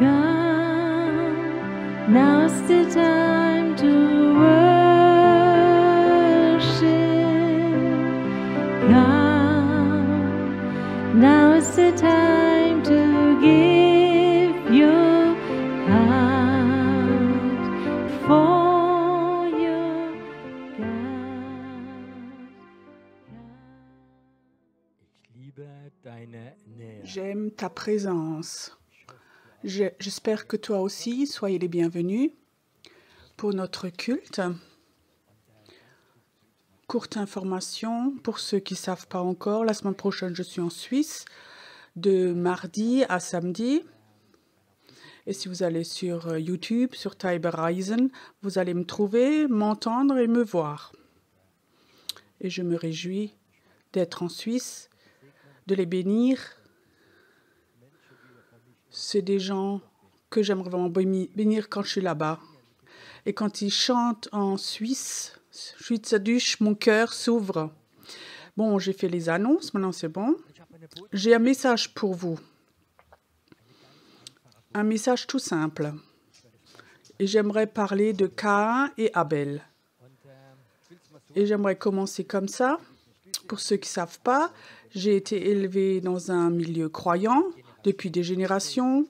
Come, now's the time to worship. Come, now's the time to give your heart for your God. J'aime ta présence. J'espère que toi aussi, soyez les bienvenus pour notre culte. Courte information pour ceux qui ne savent pas encore. La semaine prochaine, je suis en Suisse, de mardi à samedi. Et si vous allez sur YouTube, sur Taibereisen, vous allez me trouver, m'entendre et me voir. Et je me réjouis d'être en Suisse, de les bénir. C'est des gens que j'aimerais vraiment bénir quand je suis là-bas. Et quand ils chantent en Suisse, Schweizerdeutsch, mon cœur s'ouvre. Bon, j'ai fait les annonces, maintenant c'est bon. J'ai un message pour vous. Un message tout simple. Et j'aimerais parler de Caïn et Abel. Et j'aimerais commencer comme ça. Pour ceux qui ne savent pas, j'ai été élevée dans un milieu croyant depuis des générations,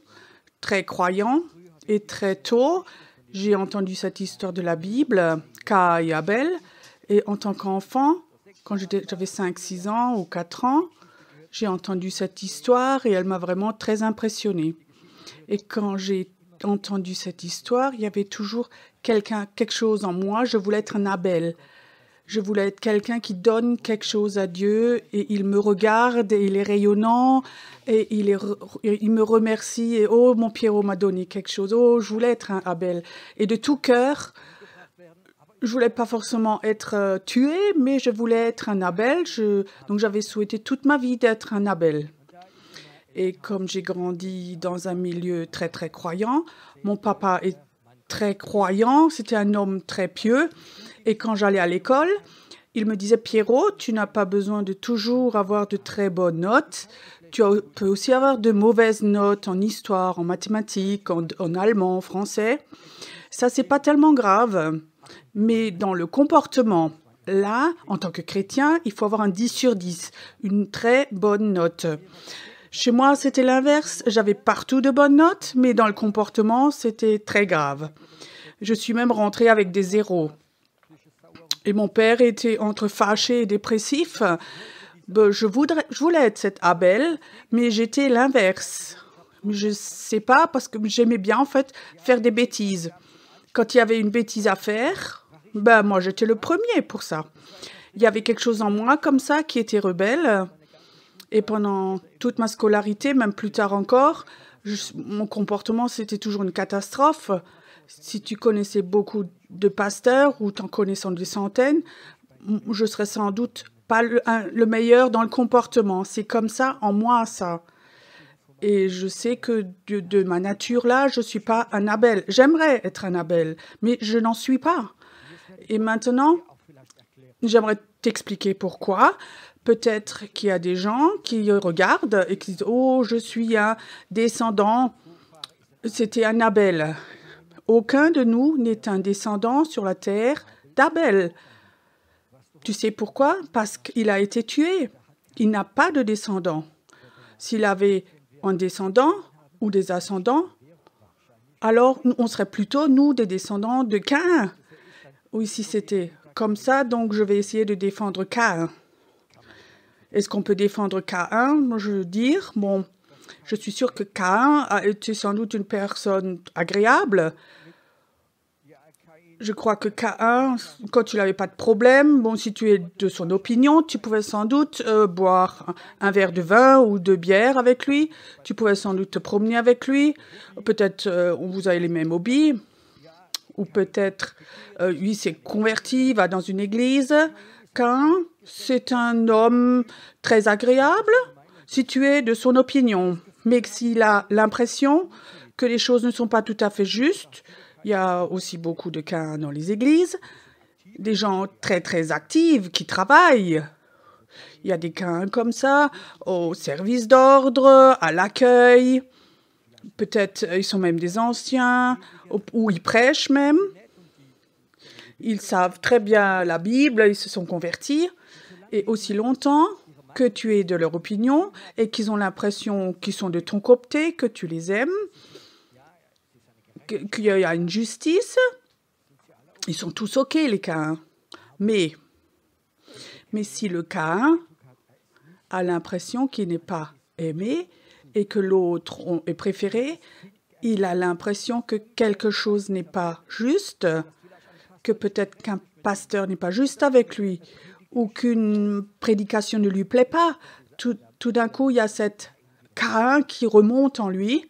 très croyant. Et très tôt, j'ai entendu cette histoire de la Bible, Caïn et Abel. Et en tant qu'enfant, quand j'avais 5, 6 ans ou 4 ans, j'ai entendu cette histoire et elle m'a vraiment très impressionnée. Et quand j'ai entendu cette histoire, il y avait toujours quelque chose en moi. Je voulais être un Abel. Je voulais être quelqu'un qui donne quelque chose à Dieu et il me regarde et il est rayonnant et il me remercie et oh, mon Pierrot m'a donné quelque chose. Oh, je voulais être un Abel. Et de tout cœur, je voulais pas forcément être tué, mais je voulais être un Abel. Donc j'avais souhaité toute ma vie d'être un Abel. Et comme j'ai grandi dans un milieu très, très croyant, mon papa est très croyant, c'était un homme très pieux. Et quand j'allais à l'école, il me disait « Pierrot, tu n'as pas besoin de toujours avoir de très bonnes notes. Tu peux aussi avoir de mauvaises notes en histoire, en mathématiques, en allemand, en français. Ça, c'est pas tellement grave. Mais dans le comportement, là, en tant que chrétien, il faut avoir un 10 sur 10, une très bonne note. » Chez moi, c'était l'inverse. J'avais partout de bonnes notes, mais dans le comportement, c'était très grave. Je suis même rentrée avec des zéros. Et mon père était entre fâché et dépressif. Je voulais être cette Abel, mais j'étais l'inverse. Je ne sais pas, parce que j'aimais bien, en fait, faire des bêtises. Quand il y avait une bêtise à faire, moi, j'étais le premier pour ça. Il y avait quelque chose en moi comme ça qui était rebelle. Et pendant toute ma scolarité, même plus tard encore, mon comportement, c'était toujours une catastrophe. Si tu connaissais beaucoup de pasteurs ou t'en connaissant des centaines, je serais sans doute pas le meilleur dans le comportement. C'est comme ça, en moi, ça. Et je sais que de ma nature-là, je ne suis pas un Abel. J'aimerais être un Abel, mais je n'en suis pas. Et maintenant, j'aimerais t'expliquer pourquoi. Peut-être qu'il y a des gens qui regardent et qui disent « Oh, je suis un descendant, c'était un Abel ». Aucun de nous n'est un descendant sur la terre d'Abel. Tu sais pourquoi? Parce qu'il a été tué. Il n'a pas de descendant. S'il avait un descendant ou des ascendants, alors on serait plutôt, nous, des descendants de Caïn. Oui, si c'était comme ça, donc je vais essayer de défendre Caïn. Est-ce qu'on peut défendre Caïn? Je veux dire, bon, je suis sûre que Caïn a été sans doute une personne agréable. Je crois que Caïn, quand tu n'avais pas de problème, bon, si tu es de son opinion, tu pouvais sans doute boire un verre de vin ou de bière avec lui. Tu pouvais sans doute te promener avec lui. Peut-être vous avez les mêmes hobbies. Ou peut-être lui s'est converti, il va dans une église. Caïn, c'est un homme très agréable si tu es de son opinion. Mais s'il a l'impression que les choses ne sont pas tout à fait justes, il y a aussi beaucoup de Caïn dans les églises, des gens très, très actifs qui travaillent. Il y a des Caïns comme ça, au service d'ordre, à l'accueil. Peut-être ils sont même des anciens, ou ils prêchent même. Ils savent très bien la Bible, ils se sont convertis. Et aussi longtemps que tu es de leur opinion et qu'ils ont l'impression qu'ils sont de ton côté, que tu les aimes, qu'il y a une justice, ils sont tous OK, les Caïns. Mais si le Caïn a l'impression qu'il n'est pas aimé et que l'autre est préféré, il a l'impression que quelque chose n'est pas juste, que peut-être qu'un pasteur n'est pas juste avec lui ou qu'une prédication ne lui plaît pas. Tout d'un coup, il y a cette Caïn qui remonte en lui.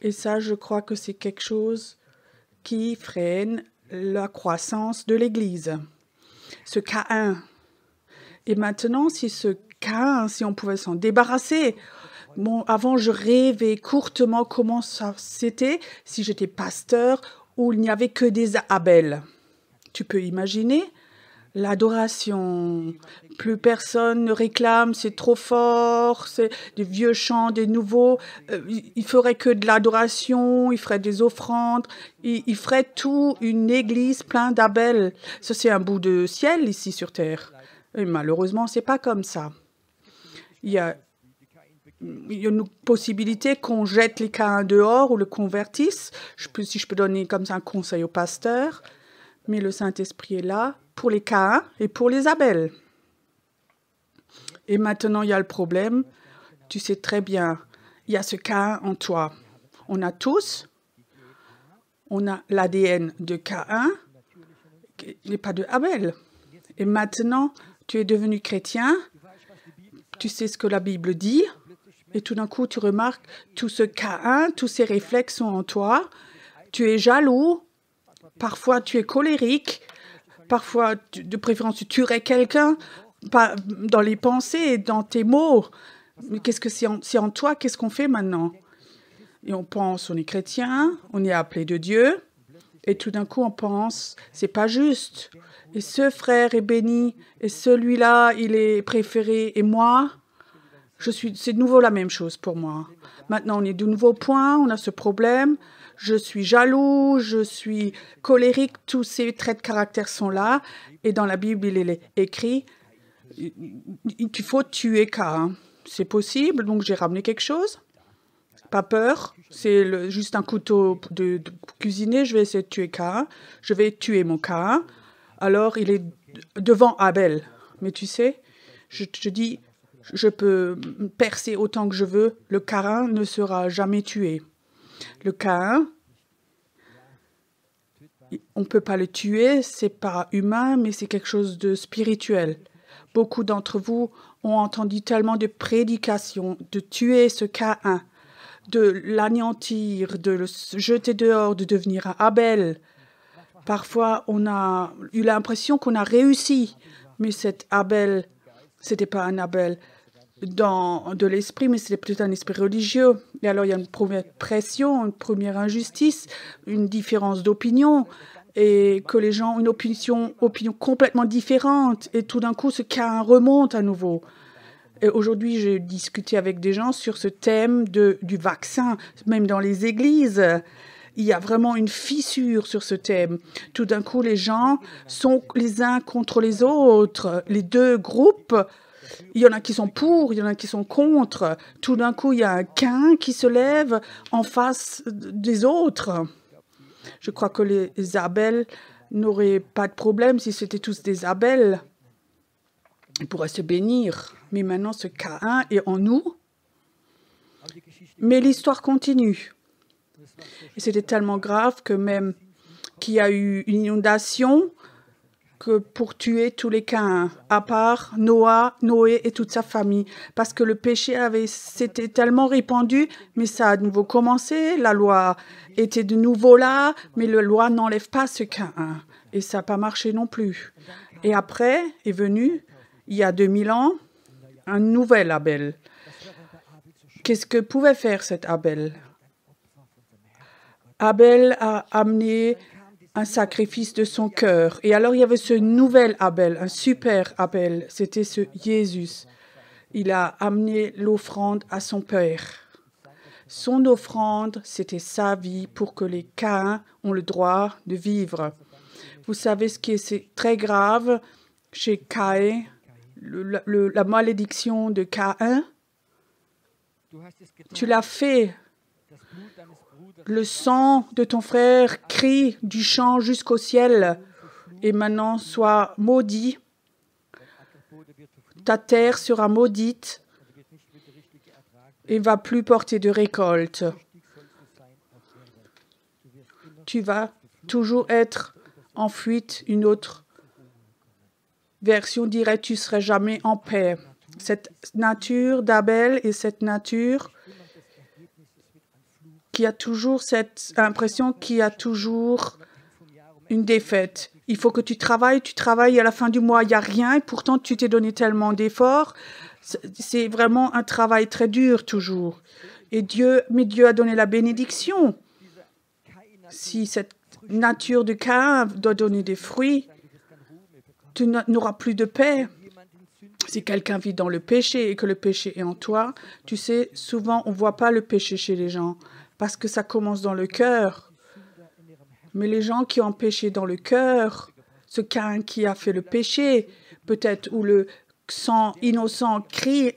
Et ça, je crois que c'est quelque chose qui freine la croissance de l'Église. Ce Caïn. Et maintenant, si on pouvait s'en débarrasser. Bon, avant, je rêvais courtement comment ça c'était si j'étais pasteur où il n'y avait que des Abel. Tu peux imaginer l'adoration. Plus personne ne réclame, c'est trop fort, c'est des vieux chants, des nouveaux. Il ferait que de l'adoration, il ferait des offrandes, il ferait tout une église pleine d'Abel. Ça, c'est un bout de ciel ici sur terre. Et malheureusement, c'est pas comme ça. Il y a une possibilité qu'on jette les Caïns dehors ou le convertisse. Si je peux donner comme ça un conseil au pasteur. Mais le Saint-Esprit est là pour les Caïns et pour les Abel. Et maintenant, il y a le problème. Tu sais très bien, il y a ce Caïn en toi. On a l'ADN de Caïn, mais pas de Abel. Et maintenant, tu es devenu chrétien, tu sais ce que la Bible dit, et tout d'un coup, tu remarques tout ce Caïn, tous ces réflexes sont en toi. Tu es jaloux, parfois tu es colérique, parfois, de préférence, tu tuerais quelqu'un dans les pensées et dans tes mots. Mais qu'est-ce que c'est en toi? Qu'est-ce qu'on fait maintenant? Et on pense, on est chrétien, on est appelé de Dieu. Et tout d'un coup, on pense, c'est pas juste. Et ce frère est béni, et celui-là, il est préféré. Et moi, c'est de nouveau la même chose pour moi. Maintenant, on est de nouveau au point, on a ce problème. Je suis jaloux, je suis colérique, tous ces traits de caractère sont là. Et dans la Bible, il est écrit, il faut tuer Caïn. C'est possible, donc j'ai ramené quelque chose. Pas peur, c'est juste un couteau de cuisiner, je vais essayer de tuer Caïn. Je vais tuer mon Caïn. Alors, il est devant Abel. Mais tu sais, je dis, je peux percer autant que je veux, le Caïn ne sera jamais tué. Le Caïn, on ne peut pas le tuer, c'est pas humain, mais c'est quelque chose de spirituel. Beaucoup d'entre vous ont entendu tellement de prédications de tuer ce Caïn, de l'anéantir, de le jeter dehors, de devenir un Abel. Parfois, on a eu l'impression qu'on a réussi, mais cet Abel, c'était pas un Abel de l'esprit, mais c'était plutôt un esprit religieux. Et alors, il y a une première pression, une première injustice, une différence d'opinion, et que les gens ont une opinion complètement différente. Et tout d'un coup, ce Caïn remonte à nouveau. Et aujourd'hui, j'ai discuté avec des gens sur ce thème du vaccin, même dans les églises. Il y a vraiment une fissure sur ce thème. Tout d'un coup, les gens sont les uns contre les autres. Les deux groupes, il y en a qui sont pour, il y en a qui sont contre. Tout d'un coup, il y a un Caïn qui se lève en face des autres. Je crois que les Abel n'auraient pas de problème si c'était tous des Abel. Ils pourraient se bénir. Mais maintenant, ce Caïn est en nous. Mais l'histoire continue. Et c'était tellement grave que même qu'il y a eu une inondation que pour tuer tous les Caïns, à part Noé et toute sa famille. Parce que le péché s'était tellement répandu, mais ça a de nouveau commencé. La loi était de nouveau là, mais la loi n'enlève pas ce Caïn. Et ça n'a pas marché non plus. Et après est venu, il y a 2000 ans, un nouvel Abel. Qu'est-ce que pouvait faire cet Abel? Abel a amené un sacrifice de son cœur. Et alors, il y avait ce nouvel Abel, un super Abel. C'était ce Jésus. Il a amené l'offrande à son Père. Son offrande, c'était sa vie pour que les Caïns ont le droit de vivre. Vous savez ce qui est très grave chez Caïn, la malédiction de Caïn? Tu l'as fait. Le sang de ton frère crie du champ jusqu'au ciel et maintenant sois maudit. Ta terre sera maudite et ne va plus porter de récolte. Tu vas toujours être en fuite. Une autre version dirait tu ne serais jamais en paix. Cette nature d'Abel et cette nature qui a toujours cette impression qu'il y a toujours une défaite. Il faut que tu travailles à la fin du mois, il n'y a rien et pourtant tu t'es donné tellement d'efforts. C'est vraiment un travail très dur toujours. Mais Dieu a donné la bénédiction. Si cette nature de Caïn doit donner des fruits, tu n'auras plus de paix. Si quelqu'un vit dans le péché et que le péché est en toi, tu sais, souvent on ne voit pas le péché chez les gens parce que ça commence dans le cœur. Mais les gens qui ont péché dans le cœur, ce Caïn qui a fait le péché, peut-être où le sang innocent crie,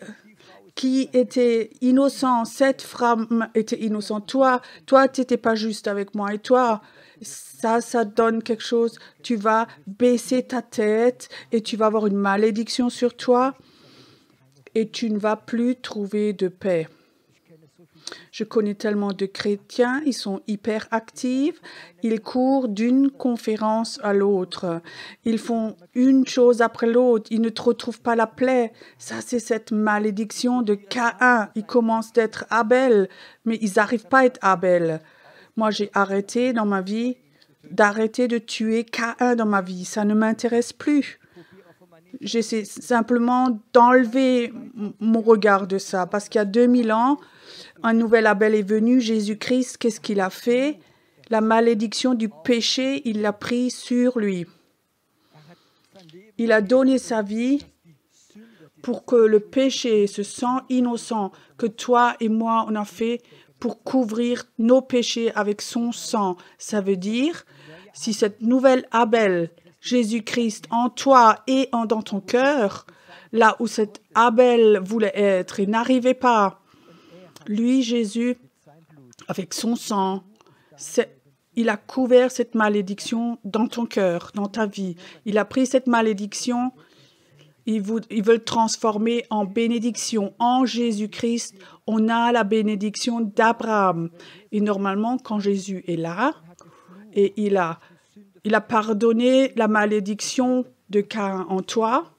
qui était innocent, cette femme était innocente, toi tu n'étais pas juste avec moi et toi, ça donne quelque chose, tu vas baisser ta tête et tu vas avoir une malédiction sur toi et tu ne vas plus trouver de paix. Je connais tellement de chrétiens, ils sont hyper actifs, ils courent d'une conférence à l'autre, ils font une chose après l'autre, ils ne retrouvent pas la paix. Ça, c'est cette malédiction de Caïn. Ils commencent d'être Abel, mais ils n'arrivent pas à être Abel. Moi, j'ai arrêté dans ma vie d'arrêter de tuer Caïn dans ma vie. Ça ne m'intéresse plus. J'essaie simplement d'enlever mon regard de ça, parce qu'il y a 2000 ans, un nouvel Abel est venu, Jésus-Christ, qu'est-ce qu'il a fait? La malédiction du péché, il l'a pris sur lui. Il a donné sa vie pour que le péché, ce sang innocent que toi et moi on a fait, pour couvrir nos péchés avec son sang. Ça veut dire, si cette nouvelle Abel, Jésus-Christ, en toi et dans ton cœur, là où cet Abel voulait être et n'arrivait pas, lui, Jésus, avec son sang, il a couvert cette malédiction dans ton cœur, dans ta vie. Il a pris cette malédiction, il veut le transformer en bénédiction. En Jésus-Christ, on a la bénédiction d'Abraham. Et normalement, quand Jésus est là, et il a pardonné la malédiction de Caïn en toi,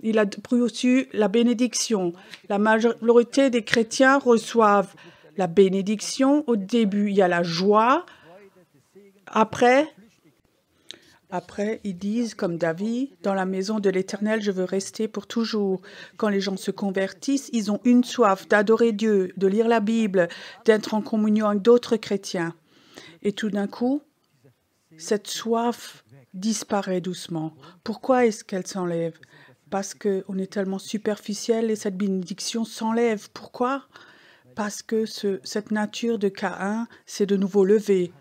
il a reçu la bénédiction. La majorité des chrétiens reçoivent la bénédiction. Au début, il y a la joie. Après, ils disent, comme David, dans la maison de l'Éternel, je veux rester pour toujours. Quand les gens se convertissent, ils ont une soif d'adorer Dieu, de lire la Bible, d'être en communion avec d'autres chrétiens. Et tout d'un coup, cette soif disparaît doucement. Pourquoi est-ce qu'elle s'enlève? Parce qu'on est tellement superficiel et cette bénédiction s'enlève. Pourquoi? Parce que cette nature de Caïn s'est de nouveau levée.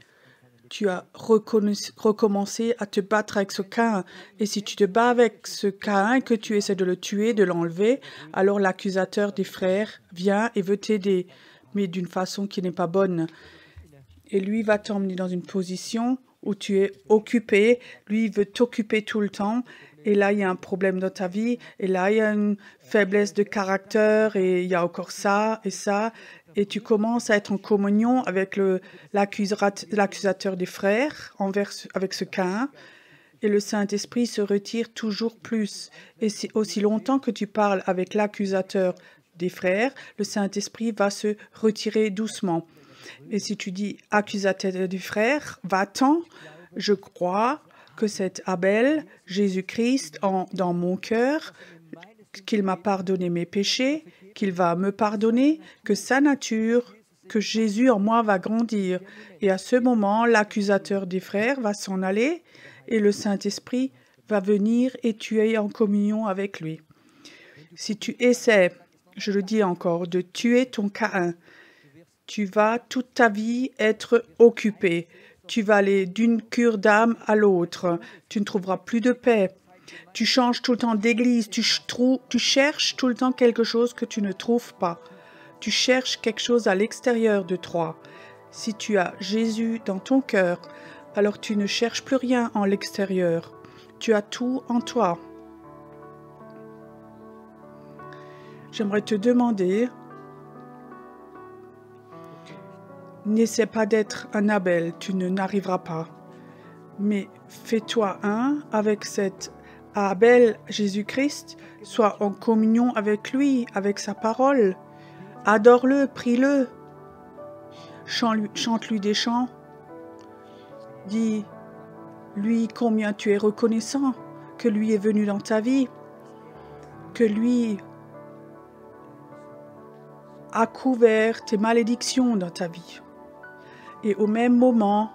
Tu as recommencé à te battre avec ce Caïn. Et si tu te bats avec ce Caïn, que tu essaies de le tuer, de l'enlever, alors l'accusateur des frères vient et veut t'aider, mais d'une façon qui n'est pas bonne. Et lui va t'emmener dans une position où tu es occupé. Lui, il veut t'occuper tout le temps. Et là, il y a un problème dans ta vie. Et là, il y a une faiblesse de caractère. Et il y a encore ça et ça. Et tu commences à être en communion avec l'accusateur des frères avec ce Caïn. Et le Saint-Esprit se retire toujours plus. Et c'est aussi longtemps que tu parles avec l'accusateur des frères, le Saint-Esprit va se retirer doucement. Et si tu dis accusateur des frères, va-t'en, je crois que cet Abel, Jésus-Christ, dans mon cœur, qu'il m'a pardonné mes péchés, qu'il va me pardonner, que sa nature, que Jésus en moi va grandir. Et à ce moment, l'accusateur des frères va s'en aller et le Saint-Esprit va venir et tu es en communion avec lui. Si tu essaies, je le dis encore, de tuer ton Caïn, Tu vas toute ta vie être occupé. Tu vas aller d'une cure d'âme à l'autre. Tu ne trouveras plus de paix. Tu changes tout le temps d'église. Tu cherches tout le temps quelque chose que tu ne trouves pas. Tu cherches quelque chose à l'extérieur de toi. Si tu as Jésus dans ton cœur, alors tu ne cherches plus rien en l'extérieur. Tu as tout en toi. J'aimerais te demander, n'essaie pas d'être un Abel, tu n'arriveras pas. Mais fais-toi un avec cet Abel Jésus-Christ, sois en communion avec lui, avec sa parole. Adore-le, prie-le, chante-lui des chants. Dis-lui combien tu es reconnaissant que lui est venu dans ta vie, que lui a couvert tes malédictions dans ta vie. Et au même moment,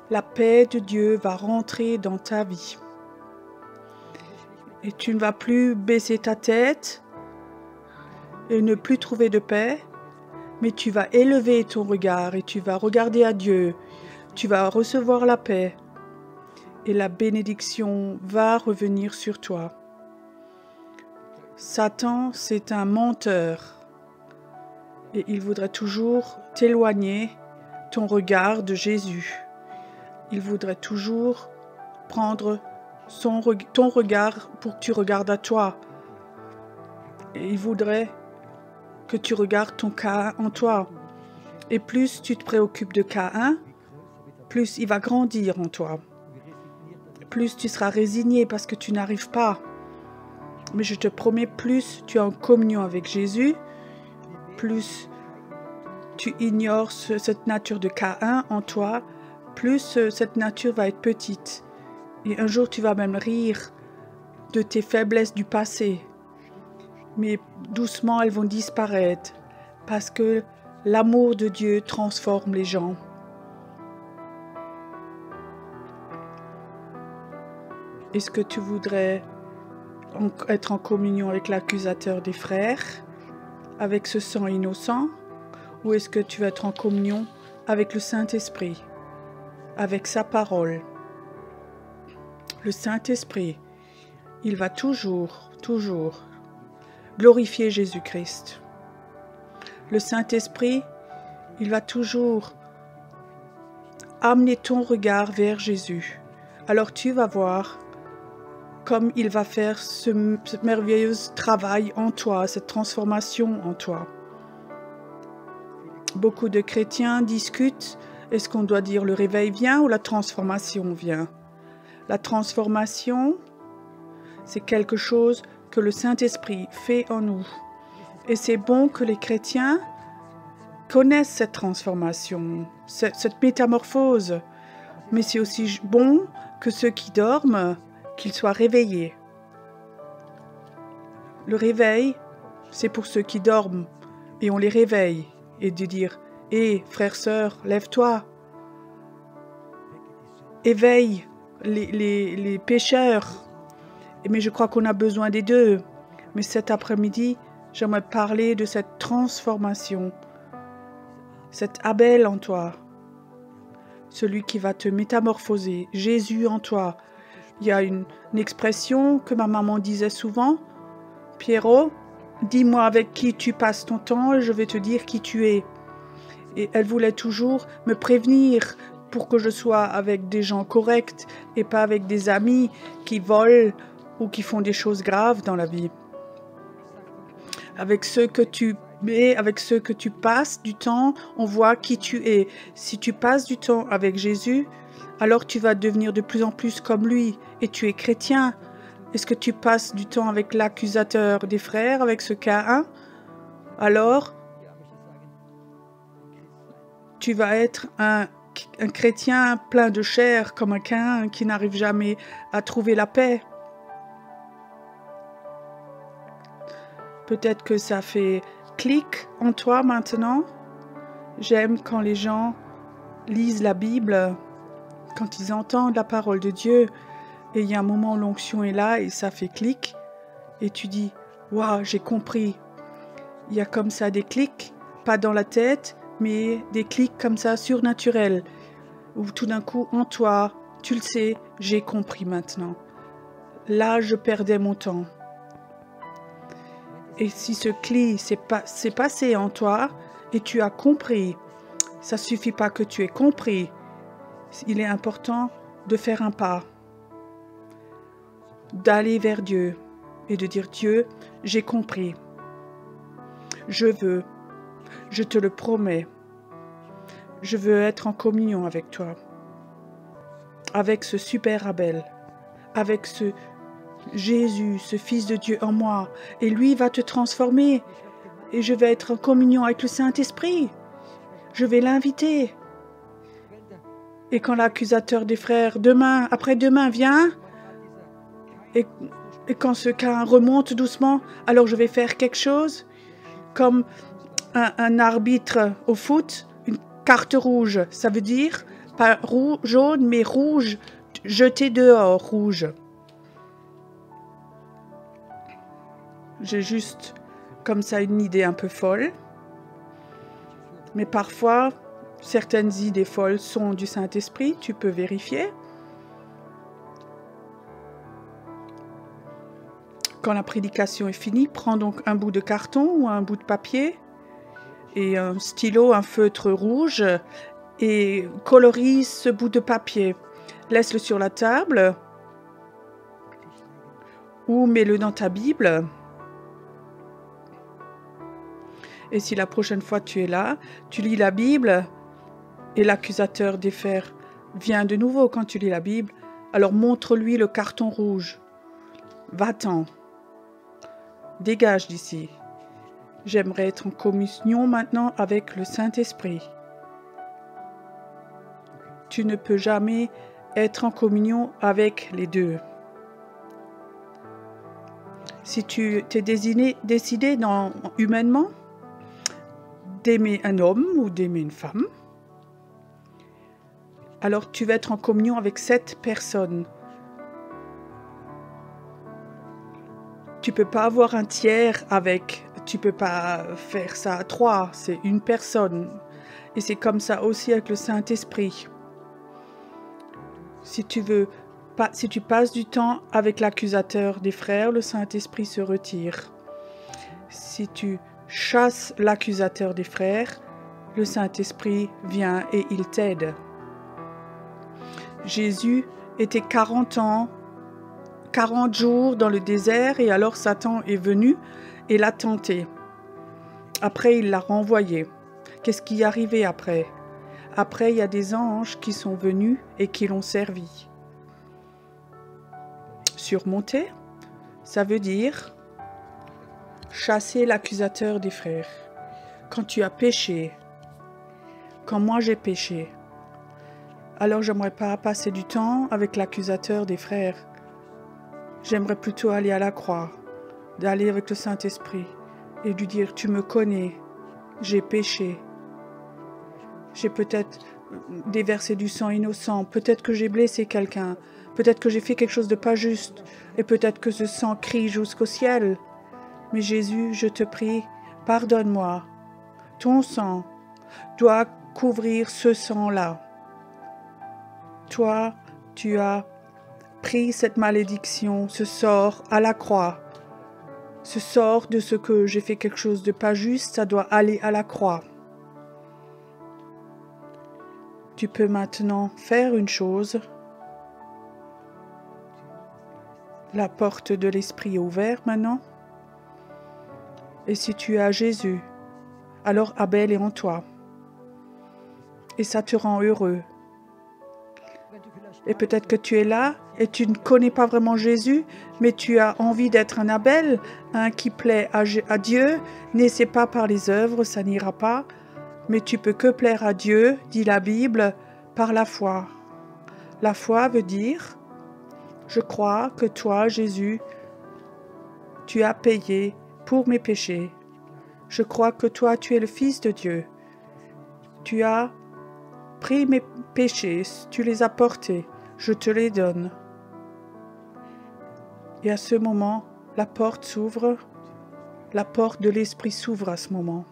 la paix de Dieu va rentrer dans ta vie. Et tu ne vas plus baisser ta tête et ne plus trouver de paix, mais tu vas élever ton regard et tu vas regarder à Dieu. Tu vas recevoir la paix et la bénédiction va revenir sur toi. Satan, c'est un menteur et il voudrait toujours t'éloigner ton regard de Jésus. Il voudrait toujours prendre ton regard pour que tu regardes à toi. Et il voudrait que tu regardes ton Caïn en toi. Et plus tu te préoccupes de Caïn, plus il va grandir en toi. Plus tu seras résigné parce que tu n'arrives pas. Mais je te promets, plus tu es en communion avec Jésus, plus tu ignores cette nature de Caïn en toi, plus cette nature va être petite. Et un jour, tu vas même rire de tes faiblesses du passé. Mais doucement, elles vont disparaître parce que l'amour de Dieu transforme les gens. Est-ce que tu voudrais être en communion avec l'accusateur des frères, avec ce sang innocent, ou est-ce que tu veux être en communion avec le Saint-Esprit, avec sa parole? Le Saint-Esprit, il va toujours glorifier Jésus-Christ. Le Saint-Esprit, il va toujours amener ton regard vers Jésus. Alors tu vas voir comme il va faire ce merveilleux travail en toi, cette transformation en toi. Beaucoup de chrétiens discutent, est-ce qu'on doit dire le réveil vient ou la transformation vient? La transformation, c'est quelque chose que le Saint-Esprit fait en nous. Et c'est bon que les chrétiens connaissent cette transformation, cette métamorphose. Mais c'est aussi bon que ceux qui dorment, qu'ils soient réveillés. Le réveil, c'est pour ceux qui dorment et on les réveille. Et de dire, hé, frère, sœur, lève-toi. Éveille les pécheurs. Mais je crois qu'on a besoin des deux. Mais cet après-midi, j'aimerais parler de cette transformation. Cet Abel en toi. Celui qui va te métamorphoser. Jésus en toi. Il y a une expression que ma maman disait souvent. Pierrot, dis-moi avec qui tu passes ton temps et je vais te dire qui tu es. Et elle voulait toujours me prévenir pour que je sois avec des gens corrects et pas avec des amis qui volent ou qui font des choses graves dans la vie. Avec ceux que tu es, avec ceux que tu passes du temps, on voit qui tu es. Si tu passes du temps avec Jésus, alors tu vas devenir de plus en plus comme lui et tu es chrétien. Est-ce que tu passes du temps avec l'accusateur des frères, avec ce Caïn? Alors, tu vas être un chrétien plein de chair comme un Caïn qui n'arrive jamais à trouver la paix. Peut-être que ça fait clic en toi maintenant. J'aime quand les gens lisent la Bible, quand ils entendent la parole de Dieu, et il y a un moment où l'onction est là et ça fait clic, et tu dis, waouh, j'ai compris. Il y a comme ça des clics, pas dans la tête, mais des clics comme ça surnaturels, où tout d'un coup, en toi, tu le sais, j'ai compris maintenant. Là, je perdais mon temps. Et si ce clic s'est passé en toi et tu as compris, ça ne suffit pas que tu aies compris. Il est important de faire un pas, d'aller vers Dieu et de dire Dieu, j'ai compris. Je te le promets. Je veux être en communion avec toi, avec ce super Abel, avec ce Jésus, ce Fils de Dieu en moi. Et lui va te transformer. Et je vais être en communion avec le Saint-Esprit. Je vais l'inviter. Et quand l'accusateur des frères, demain, après-demain, vient, et quand ce cas remonte doucement, alors je vais faire quelque chose, comme un arbitre au foot, une carte rouge. Ça veut dire, pas jaune, mais rouge, jeté dehors, rouge. J'ai juste comme ça une idée un peu folle. Mais parfois, certaines idées folles sont du Saint-Esprit, tu peux vérifier. Quand la prédication est finie, prends donc un bout de carton ou un bout de papier et un stylo, un feutre rouge et colorise ce bout de papier. Laisse-le sur la table ou mets-le dans ta Bible. Et si la prochaine fois tu es là, tu lis la Bible et l'accusateur des frères vient de nouveau quand tu lis la Bible, alors montre-lui le carton rouge. Va-t'en. Dégage d'ici. J'aimerais être en communion maintenant avec le Saint-Esprit. Tu ne peux jamais être en communion avec les deux. Si tu t'es décidé humainement d'aimer un homme ou d'aimer une femme, alors tu vas être en communion avec cette personne. Tu peux pas avoir un tiers avec, tu peux pas faire ça à trois, c'est une personne. Et c'est comme ça aussi avec le Saint-Esprit. Si tu passes du temps avec l'accusateur des frères, le Saint-Esprit se retire. Si tu chasses l'accusateur des frères, le Saint-Esprit vient et il t'aide. Jésus était 40 jours dans le désert et alors Satan est venu et l'a tenté. Après, il l'a renvoyé. Qu'est-ce qui est arrivé après? Après, il y a des anges qui sont venus et qui l'ont servi. Surmonter, ça veut dire chasser l'accusateur des frères. Quand tu as péché, quand moi j'ai péché, alors j'aimerais pas passer du temps avec l'accusateur des frères. J'aimerais plutôt aller à la croix, d'aller avec le Saint-Esprit et lui dire, tu me connais, j'ai péché. J'ai peut-être déversé du sang innocent, peut-être que j'ai blessé quelqu'un, peut-être que j'ai fait quelque chose de pas juste, et peut-être que ce sang crie jusqu'au ciel. Mais Jésus, je te prie, pardonne-moi. Ton sang doit couvrir ce sang-là. Toi, tu as pris cette malédiction, ce sort à la croix. Ce sort de ce que j'ai fait quelque chose de pas juste, ça doit aller à la croix. Tu peux maintenant faire une chose. La porte de l'Esprit est ouverte maintenant. Et si tu as Jésus, alors Abel est en toi. Et ça te rend heureux. Et peut-être que tu es là et tu ne connais pas vraiment Jésus, mais tu as envie d'être un Abel, un qui plaît à Dieu. N'essaie pas par les œuvres, ça n'ira pas. Mais tu peux que plaire à Dieu, dit la Bible, par la foi. La foi veut dire, je crois que toi, Jésus, tu as payé pour mes péchés. Je crois que toi, tu es le Fils de Dieu. Tu as pris mes péchés, tu les as portés, je te les donne. Et à ce moment, la porte s'ouvre, la porte de l'Esprit s'ouvre à ce moment.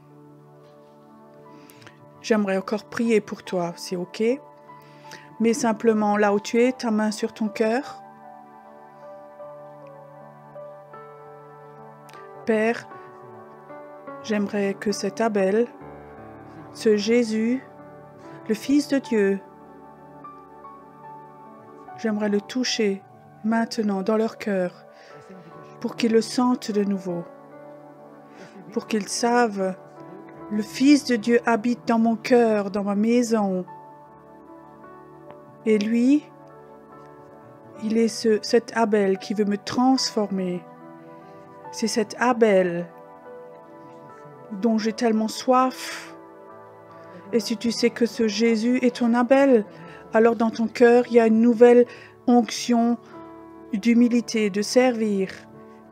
J'aimerais encore prier pour toi, c'est OK? Mais simplement là où tu es, ta main sur ton cœur. Père, j'aimerais que cet Abel, ce Jésus, le Fils de Dieu, j'aimerais le toucher maintenant dans leur cœur pour qu'ils le sentent de nouveau, pour qu'ils savent, le Fils de Dieu habite dans mon cœur, dans ma maison. Et lui, il est cet Abel qui veut me transformer. C'est cet Abel dont j'ai tellement soif. Et si tu sais que ce Jésus est ton Abel, alors dans ton cœur, il y a une nouvelle onction d'humilité, de servir.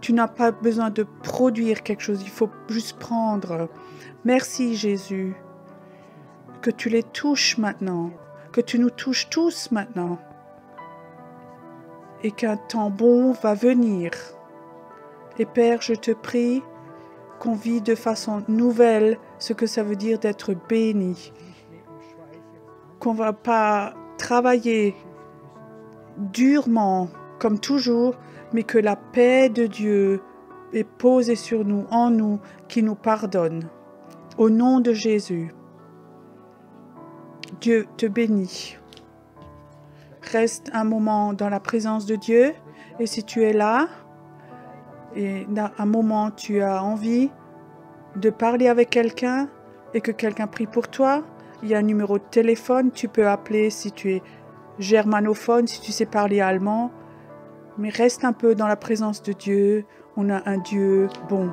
Tu n'as pas besoin de produire quelque chose, il faut juste prendre. Merci Jésus, que tu les touches maintenant, que tu nous touches tous maintenant, et qu'un temps bon va venir. Et Père, je te prie qu'on vit de façon nouvelle ce que ça veut dire d'être béni, qu'on ne va pas travailler durement comme toujours, mais que la paix de Dieu est posée sur nous, en nous, qui nous pardonne. Au nom de Jésus, Dieu te bénit. Reste un moment dans la présence de Dieu, et si tu es là, et dans un moment tu as envie de parler avec quelqu'un, et que quelqu'un prie pour toi, il y a un numéro de téléphone, tu peux appeler si tu es germanophone, si tu sais parler allemand, mais reste un peu dans la présence de Dieu, on a un Dieu bon.